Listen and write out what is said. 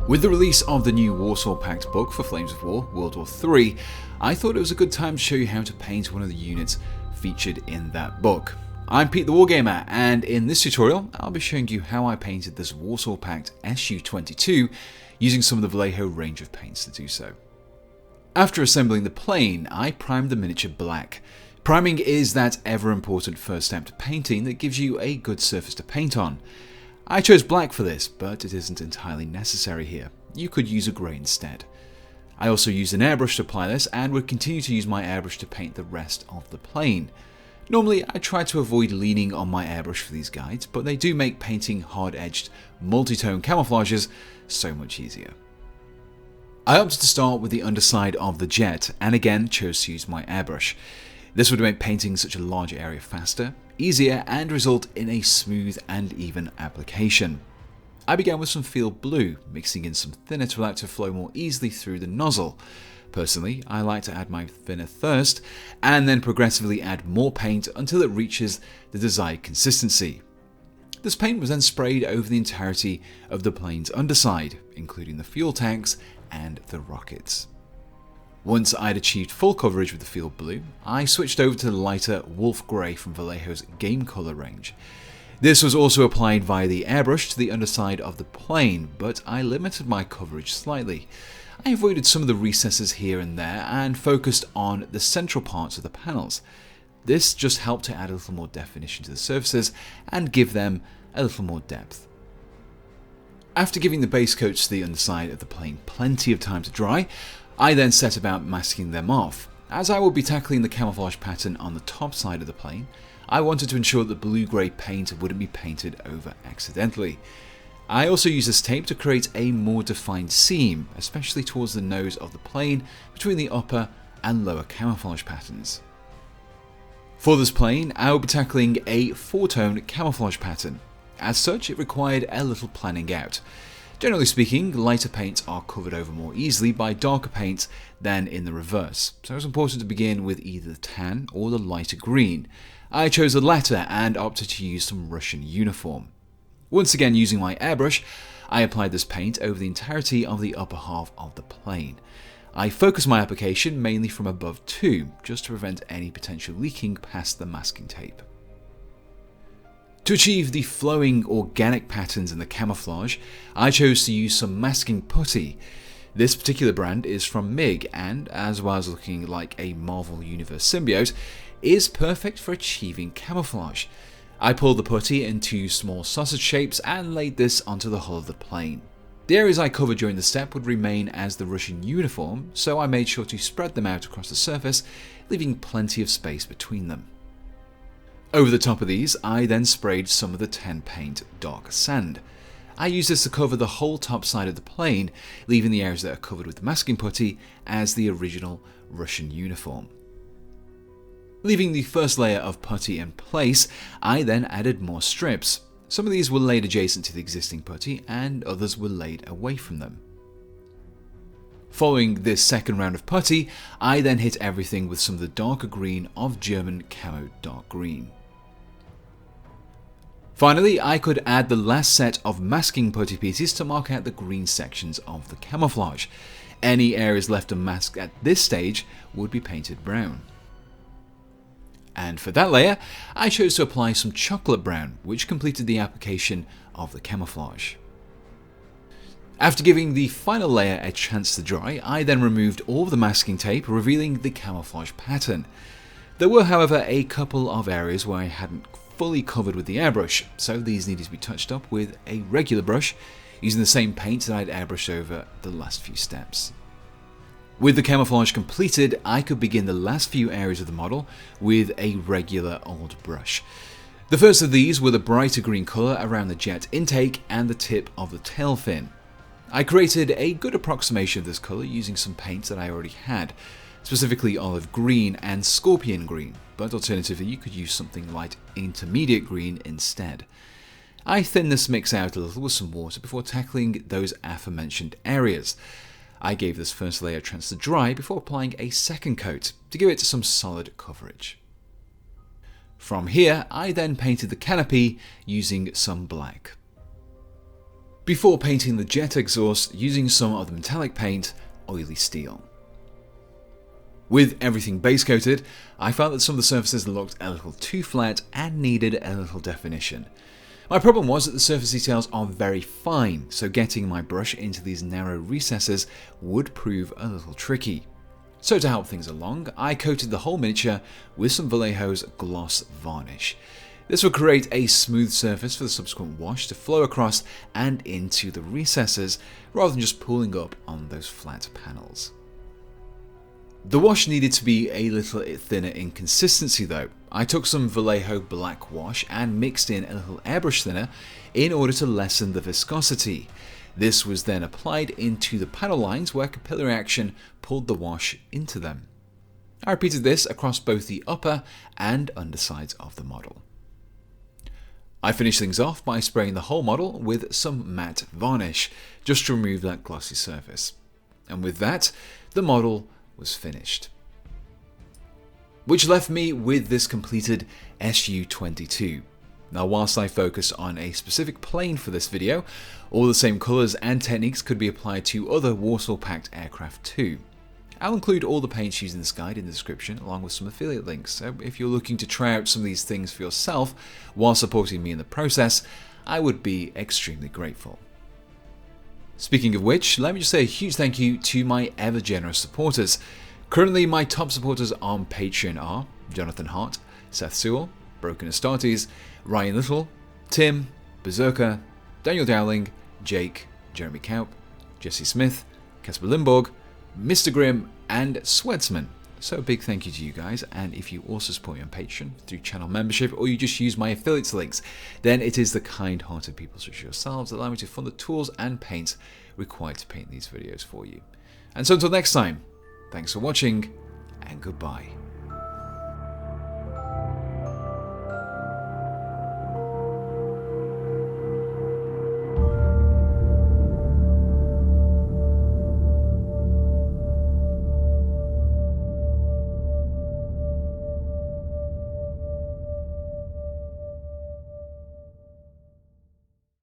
With the release of the new Warsaw Pact book for Flames of War, World War III, I thought it was a good time to show you how to paint one of the units featured in that book. I'm Pete the Wargamer, and in this tutorial I'll be showing you how I painted this Warsaw Pact SU-22 using some of the Vallejo range of paints to do so. After assembling the plane, I primed the miniature black. Priming is that ever important first step to painting that gives you a good surface to paint on. I chose black for this, but it isn't entirely necessary here. You could use a grey instead. I also used an airbrush to apply this and would continue to use my airbrush to paint the rest of the plane. Normally I try to avoid leaning on my airbrush for these guides, but they do make painting hard-edged, multi-tone camouflages so much easier. I opted to start with the underside of the jet and again chose to use my airbrush. This would make painting such a large area faster, easier, and result in a smooth and even application. I began with some field blue, mixing in some thinner to allow it to flow more easily through the nozzle. Personally, I like to add my thinner first, and then progressively add more paint until it reaches the desired consistency. This paint was then sprayed over the entirety of the plane's underside, including the fuel tanks and the rockets. Once I'd achieved full coverage with the field blue, I switched over to the lighter wolf grey from Vallejo's Game Colour range. This was also applied via the airbrush to the underside of the plane, but I limited my coverage slightly. I avoided some of the recesses here and there and focused on the central parts of the panels. This just helped to add a little more definition to the surfaces and give them a little more depth. After giving the base coats to the underside of the plane plenty of time to dry, I then set about masking them off. As I will be tackling the camouflage pattern on the top side of the plane, I wanted to ensure that blue-grey paint wouldn't be painted over accidentally. I also used this tape to create a more defined seam, especially towards the nose of the plane between the upper and lower camouflage patterns. For this plane, I will be tackling a 4-tone camouflage pattern. As such, it required a little planning out. Generally speaking, lighter paints are covered over more easily by darker paints than in the reverse, so it was important to begin with either the tan or the lighter green. I chose the latter and opted to use some Russian uniform. Once again using my airbrush, I applied this paint over the entirety of the upper half of the plane. I focused my application mainly from above too, just to prevent any potential leaking past the masking tape. To achieve the flowing organic patterns in the camouflage, I chose to use some masking putty. This particular brand is from MIG and, as well as looking like a Marvel Universe symbiote, is perfect for achieving camouflage. I pulled the putty into small sausage shapes and laid this onto the hull of the plane. The areas I covered during the step would remain as the Russian uniform, so I made sure to spread them out across the surface, leaving plenty of space between them. Over the top of these, I then sprayed some of the 10 paint dark sand. I used this to cover the whole top side of the plane, leaving the areas that are covered with the masking putty as the original Russian uniform. Leaving the first layer of putty in place, I then added more strips. Some of these were laid adjacent to the existing putty and others were laid away from them. Following this second round of putty, I then hit everything with some of the darker green of German camo dark green. Finally, I could add the last set of masking putty pieces to mark out the green sections of the camouflage. Any areas left unmasked at this stage would be painted brown. And for that layer, I chose to apply some chocolate brown, which completed the application of the camouflage. After giving the final layer a chance to dry, I then removed all of the masking tape, revealing the camouflage pattern. There were, however, a couple of areas where I hadn't fully covered with the airbrush, so these needed to be touched up with a regular brush, using the same paint that I'd airbrushed over the last few steps. With the camouflage completed, I could begin the last few areas of the model with a regular old brush. The first of these were the brighter green colour around the jet intake and the tip of the tail fin. I created a good approximation of this colour using some paints that I already had, specifically olive green and scorpion green, but alternatively you could use something light intermediate green instead. I thinned this mix out a little with some water before tackling those aforementioned areas. I gave this first layer a chance to dry before applying a second coat to give it some solid coverage. From here, I then painted the canopy using some black. before painting the jet exhaust using some of the metallic paint, Oily Steel. With everything base coated, I found that some of the surfaces looked a little too flat and needed a little definition. My problem was that the surface details are very fine, so getting my brush into these narrow recesses would prove a little tricky. So to help things along, I coated the whole miniature with some Vallejo's gloss varnish. This will create a smooth surface for the subsequent wash to flow across and into the recesses, rather than just pooling up on those flat panels. The wash needed to be a little thinner in consistency though. I took some Vallejo black wash and mixed in a little airbrush thinner in order to lessen the viscosity. This was then applied into the panel lines where capillary action pulled the wash into them. I repeated this across both the upper and undersides of the model. I finished things off by spraying the whole model with some matte varnish, just to remove that glossy surface. And with that, the model was finished. Which left me with this completed SU-22. Now whilst I focus on a specific plane for this video, all the same colours and techniques could be applied to other Warsaw Pact aircraft too. I'll include all the paints used in this guide in the description along with some affiliate links, so if you're looking to try out some of these things for yourself while supporting me in the process, I would be extremely grateful. Speaking of which, let me just say a huge thank you to my ever generous supporters. Currently my top supporters on Patreon are Jonathan Hart, Seth Sewell, Broken Astartes, Ryan Little, Tim, Berserker, Daniel Dowling, Jake, Jeremy Kaup, Jesse Smith, Casper Limborg, Mr. Grimm, and Sweatsman. So a big thank you to you guys, and if you also support me on Patreon through channel membership or you just use my affiliates links, then it is the kind-hearted people such as yourselves that allow me to fund the tools and paints required to paint these videos for you. And so until next time, thanks for watching, and goodbye.